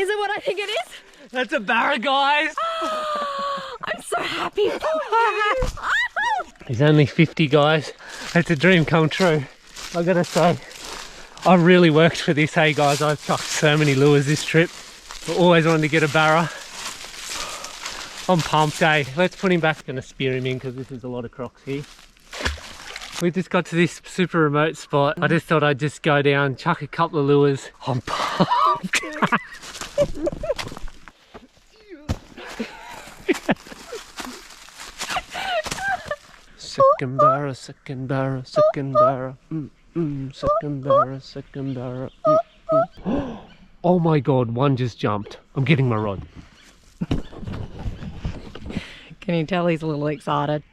Is it what I think it is? That's a Barra, guys. I'm so happy for you. He's only 50, guys. It's a dream come true. I gotta say, I really worked for this, hey guys. I've chucked so many lures this trip. I always wanted to get a Barra. I'm pumped, eh? Let's put him back. Gonna spear him in because this is a lot of crocs here. We just got to this super remote spot. I just thought I'd just go down, chuck a couple of lures. I'm pumped. Second Barra, second Barra, second Barra. Second Barra, second Barra. Oh my god, one just jumped. I'm getting my rod. Can you tell he's a little excited?